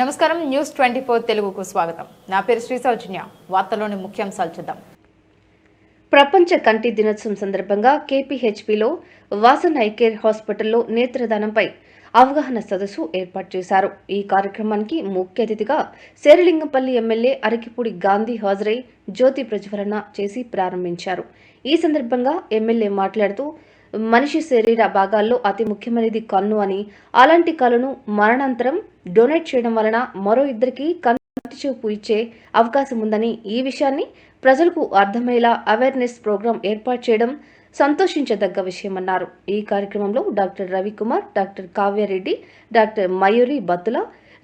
నమస్కారం న్యూస్ 24 తెలుగుకు స్వాగతం. నా పేరు శ్రీ సౌజన్య. వార్తలోని ముఖ్యాంశాలు చూద్దాం. ప్రపంచ కంటి దినోత్సవం సందర్భంగా కేపీహెచ్పిలో వాసన్ ఐ కేర్ హాస్పిటల్లో నేత్రదానంపై అవగాహన సదస్సు ఏర్పాటు చేశారు. ఈ కార్యక్రమానికి ముఖ్య అతిథిగా శేరిలింగంపల్లి ఎమ్మెల్యే అరకిపూడి గాంధీ హాజరై జ్యోతి ప్రజ్వలన చేసి ప్రారంభించారు. ఈ సందర్భంగా ఎమ్మెల్యే మాట్లాడుతూ మనిషి శరీర భాగాల్లో అతి ముఖ్యమైనది కన్ను అని, అలాంటి కళ్ళను మరణాంతరం డొనేట్ చేయడం వలన మరో ఇద్దరికి కంటి చూపు ఇచ్చే అవకాశం ఉందని, ఈ విషయాన్ని ప్రజలకు అర్థమయ్యేలా అవేర్నెస్ ప్రోగ్రాం ఏర్పాటు చేయడం సంతోషించదగ్గ విషయమన్నారు. ఈ కార్యక్రమంలో doctor Ravikumar, doctor Kavya Reddy, doctor Mayuri Battula,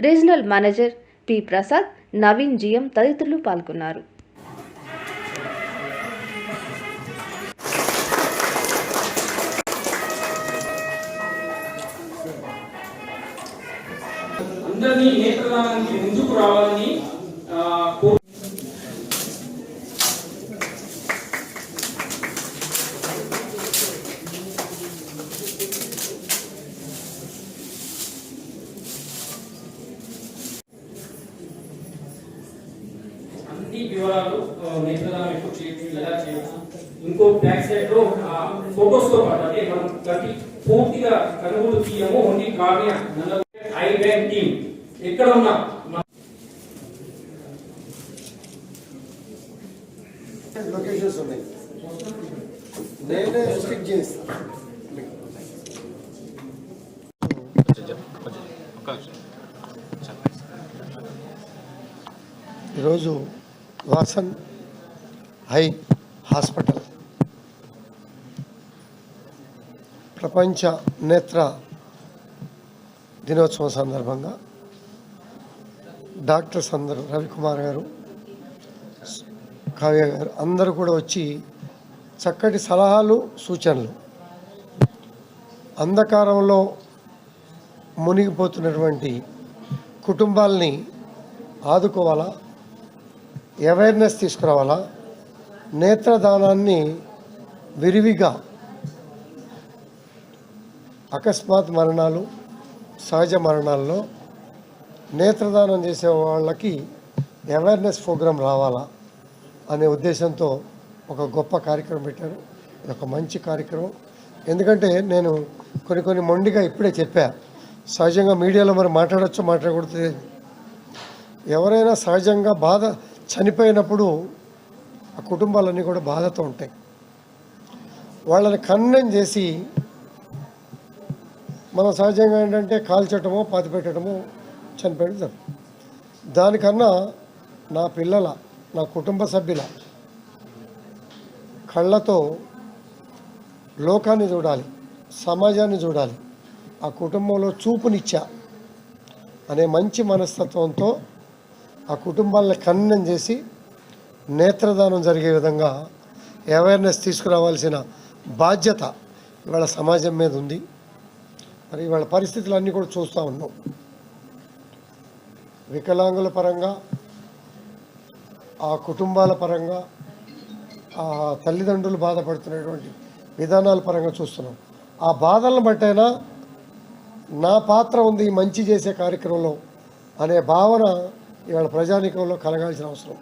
regional manager P Prasad, Naveen GM తదితరులు పాల్గొన్నారు. అందరినీ నేత్రదానానికి ముందుకు రావాలని అన్ని వివరాలు నేత్రదానం ఎప్పుడు చేయొచ్చు, ఎలా చేయొచ్చు, ఇంకో బ్యాక్ సైడ్ లో ఫోటోస్ తో పాటు అంటే మనం ప్రతి పూర్తిగా కనుగోలు తీయము only cornea eye bank team ఎక్కడ ఉన్నా లొకేషన్స్ ఉన్నాయి. నేనే స్టిక్ చేస్తాను. ఈరోజు వాసన్ ఐ హాస్పిటల్ ప్రపంచ నేత్ర దినోత్సవం సందర్భంగా డాక్టర్స్ అందరూ, రవికుమార్ గారు, కావ్య గారు అందరూ కూడా వచ్చి చక్కటి సలహాలు, సూచనలు, అంధకారంలో మునిగిపోతున్నటువంటి కుటుంబాలని ఆదుకోవాలా, అవేర్నెస్ తీసుకురావాలా, నేత్రదానాన్ని విరివిగా అకస్మాత్ మరణాలు, సహజ మరణాల్లో నేత్రదానం చేసే వాళ్ళకి అవేర్నెస్ ప్రోగ్రాం రావాలా అనే ఉద్దేశంతో ఒక గొప్ప కార్యక్రమం పెట్టారు. ఇది ఒక మంచి కార్యక్రమం. ఎందుకంటే నేను కొన్ని మొండిగా ఇప్పుడే చెప్పా, సహజంగా మీడియాలో మరి మాట్లాడచ్చు మాట్లాడకూడదు తెలియదు. ఎవరైనా సహజంగా బాధ చనిపోయినప్పుడు ఆ కుటుంబాలన్నీ కూడా బాధతో ఉంటాయి. వాళ్ళని ఖండన చేసి మనం సహజంగా ఏంటంటే కాల్చటమో పాతిపెట్టడమో చనిపోయడం జరుగుతుంది. దానికన్నా నా పిల్లల, నా కుటుంబ సభ్యుల కళ్ళతో లోకాన్ని చూడాలి, సమాజాన్ని చూడాలి, ఆ కుటుంబంలో చూపునిచ్చా అనే మంచి మనస్తత్వంతో ఆ కుటుంబాలను ఖండన చేసి నేత్రదానం జరిగే విధంగా అవేర్నెస్ తీసుకురావాల్సిన బాధ్యత ఇవాళ సమాజం మీద ఉంది. మరి ఇవాళ పరిస్థితులు అన్నీ కూడా చూస్తూ ఉన్నాం. వికలాంగుల పరంగా, ఆ కుటుంబాల పరంగా, ఆ తల్లిదండ్రులు బాధపడుతున్నటువంటి విధానాల పరంగా చూస్తున్నాం. ఆ బాధలను బట్టైనా నా పాత్ర ఉంది ఈ మంచి చేసే కార్యక్రమంలో అనే భావన ఇవాళ ప్రజానీకంలో కలగాల్సిన అవసరం.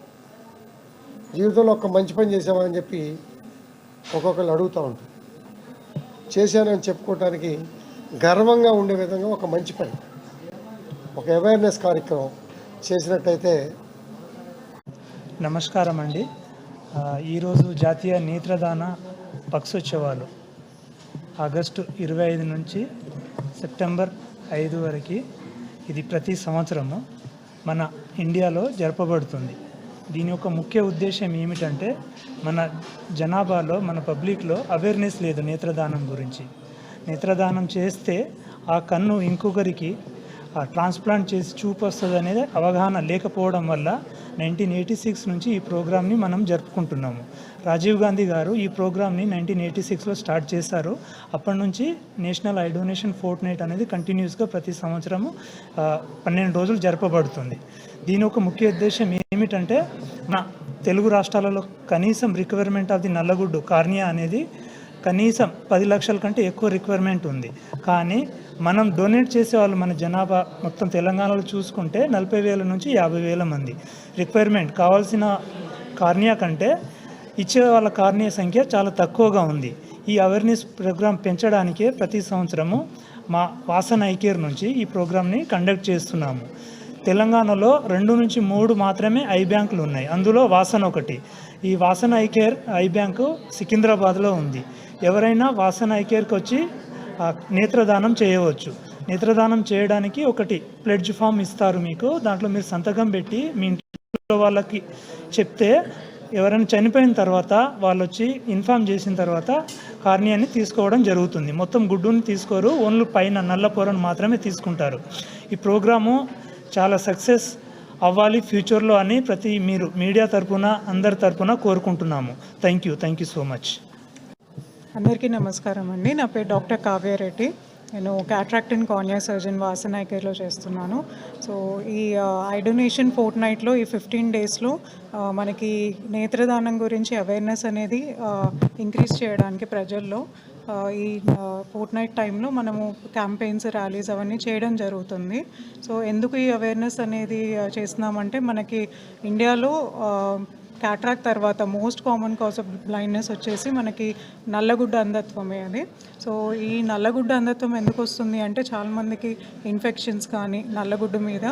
జీవితంలో ఒక మంచి పని చేసామని చెప్పి ఒక్కొక్కరు అడుగుతూ ఉంటారు. చేశానని చెప్పుకోవటానికి గర్వంగా ఉండే విధంగా ఒక మంచి పని, ఒక అవేర్నెస్ కార్యక్రమం చేసినట్టయితే. నమస్కారం అండి. ఈరోజు జాతీయ నేత్రదాన పక్షోత్సవాలు ఆగస్టు 25 నుంచి సెప్టెంబర్ 5 వరకు ఇది ప్రతి సంవత్సరము మన ఇండియాలో జరపబడుతుంది. దీని యొక్క ముఖ్య ఉద్దేశం ఏమిటంటే మన జనాభాలో, మన పబ్లిక్లో అవేర్నెస్ లేదు నేత్రదానం గురించి. నేత్రదానం చేస్తే ఆ కన్ను ఇంకొకరికి ట్రాన్స్ప్లాంట్ చేసి చూపు వస్తుంది అనేది అవగాహన లేకపోవడం వల్ల 1986 నుంచి ఈ ప్రోగ్రామ్ని మనం జరుపుకుంటున్నాము. రాజీవ్ గాంధీ గారు ఈ ప్రోగ్రామ్ని 1986లో స్టార్ట్ చేశారు. అప్పటి నుంచి national eye donation fort night అనేది కంటిన్యూస్గా ప్రతి సంవత్సరము 12 రోజులు జరపబడుతుంది. దీని ఒక ముఖ్య ఉద్దేశం ఏమిటంటే మన తెలుగు రాష్ట్రాలలో కనీసం రిక్వైర్మెంట్ ఆఫ్ ది నల్లగుడ్డు కార్నియా అనేది కనీసం 10 లక్షల కంటే ఎక్కువ రిక్వైర్మెంట్ ఉంది. కానీ మనం డొనేట్ చేసేవాళ్ళు మన జనాభా మొత్తం తెలంగాణలో చూసుకుంటే 40,000 నుంచి 50,000 మంది. రిక్వైర్మెంట్ కావాల్సిన కార్నియా కంటే ఇచ్చే వాళ్ళ కార్నియా సంఖ్య చాలా తక్కువగా ఉంది. ఈ అవేర్నెస్ ప్రోగ్రామ్ పెంచడానికే ప్రతి సంవత్సరము మా వాసన్ ఐ కేర్ నుంచి ఈ ప్రోగ్రామ్ని కండక్ట్ చేస్తున్నాము. తెలంగాణలో 2 నుంచి 3 మాత్రమే ఐ బ్యాంకులు ఉన్నాయి, అందులో వాసన్ ఒకటి. ఈ Vasan I care I bank సికింద్రాబాద్లో ఉంది. ఎవరైనా వాసన్ ఐ కేర్కి వచ్చి నేత్రదానం చేయవచ్చు. నేత్రదానం చేయడానికి ఒకటి ప్లెడ్జ్ ఫామ్ ఇస్తారు మీకు, దాంట్లో మీరు సంతకం పెట్టి మీ ఇంట్లో వాళ్ళకి చెప్తే ఎవరైనా చనిపోయిన తర్వాత వాళ్ళు వచ్చి ఇన్ఫామ్ చేసిన తర్వాత కార్నియాని తీసుకోవడం జరుగుతుంది. మొత్తం గుడ్డుని తీసుకోరు, ఓన్లీ పైన నల్ల పొరను మాత్రమే తీసుకుంటారు. ఈ ప్రోగ్రాము చాలా సక్సెస్ అవ్వాలి ఫ్యూచర్లో అని మీరు మీడియా తరపున అందరి తరపున కోరుకుంటున్నాము. Thank you so much. అందరికీ నమస్కారం అండి. నా పేరు డాక్టర్ కావ్యారెడ్డి. నేను cataract and cornea surgeon Vasan eye కేర్లో చేస్తున్నాను. సో ఈ ఐ డొనేషన్ ఫోర్ట్ నైట్లో ఈ 15 డేస్లో మనకి నేత్రదానం గురించి అవేర్నెస్ అనేది ఇంక్రీజ్ చేయడానికి ప్రజల్లో ఈ ఫోర్ట్ నైట్ టైంలో మనము క్యాంపెయిన్స్, ర్యాలీస్ అవన్నీ చేయడం జరుగుతుంది. సో ఎందుకు ఈ అవేర్నెస్ అనేది చేస్తున్నామంటే మనకి ఇండియాలో క్యాట్రాక్ట్ తర్వాత most common cause of blindness వచ్చేసి మనకి నల్లగుడ్డ అంధత్వమే అది. సో ఈ నల్లగుడ్డ అంధత్వం ఎందుకు వస్తుంది అంటే చాలామందికి ఇన్ఫెక్షన్స్ కానీ, నల్లగుడ్డు మీద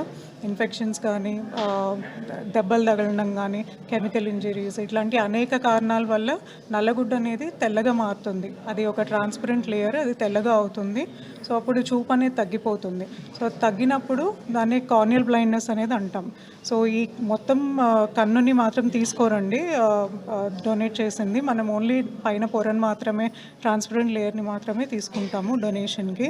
ఇన్ఫెక్షన్స్ కానీ, దెబ్బలు తగలడం కానీ, కెమికల్ ఇంజరీస్ ఇట్లాంటి అనేక కారణాల వల్ల నల్లగుడ్డ అనేది తెల్లగా మారుతుంది. అది ఒక ట్రాన్స్పరెంట్ లేయర్, అది తెల్లగా అవుతుంది. సో అప్పుడు చూపు అనేది తగ్గిపోతుంది. సో తగ్గినప్పుడు దాన్ని కార్నియల్ బ్లైండ్నెస్ అనేది అంటాం. సో ఈ మొత్తం కన్నుని మాత్రం తీసుకోరండి డొనేట్ చేసింది. మనం ఓన్లీ పైన పొరను మాత్రమే, ట్రాన్స్పరెంట్ లేయర్ని మాత్రమే తీసుకుంటాము డొనేషన్కి.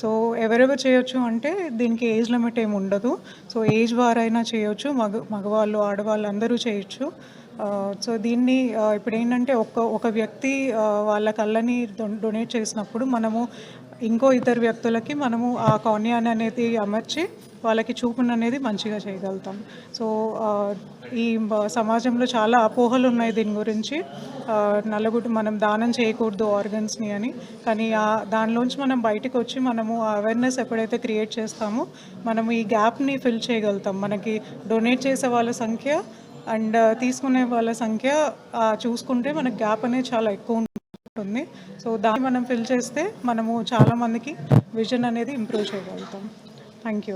సో ఎవరెవరు చేయొచ్చు అంటే దీనికి ఏజ్ లిమిట్ ఏమి ఉండదు. సో ఏజ్ వారైనా చేయొచ్చు, మగవాళ్ళు, ఆడవాళ్ళు అందరూ చేయొచ్చు. సో దీన్ని ఇప్పుడు ఏంటంటే ఒక వ్యక్తి వాళ్ళ కళ్ళని డొనేట్ చేసినప్పుడు మనము ఇంకో ఇద్దరు వ్యక్తులకి మనము ఆ కార్నియాని అనేది అమర్చి వాళ్ళకి చూపును అనేది మంచిగా చేయగలుగుతాం. సో ఈ సమాజంలో చాలా అపోహలు ఉన్నాయి దీని గురించి. నల్లగుడ్డు మనం దానం చేయకూడదు ఆర్గన్స్ని అని. కానీ దానిలోంచి మనం బయటకు వచ్చి మనము అవేర్నెస్ ఎప్పుడైతే క్రియేట్ చేస్తామో మనము ఈ గ్యాప్ని ఫిల్ చేయగలుగుతాం. మనకి డొనేట్ చేసే వాళ్ళ సంఖ్య అండ్ తీసుకునే వాళ్ళ సంఖ్య చూసుకుంటే మనకి గ్యాప్ అనేది చాలా ఎక్కువ ఉంటుంది. సో దాన్ని మనం ఫిల్ చేస్తే మనము చాలామందికి విజన్ అనేది ఇంప్రూవ్ చేయగలుగుతాం. Thank you.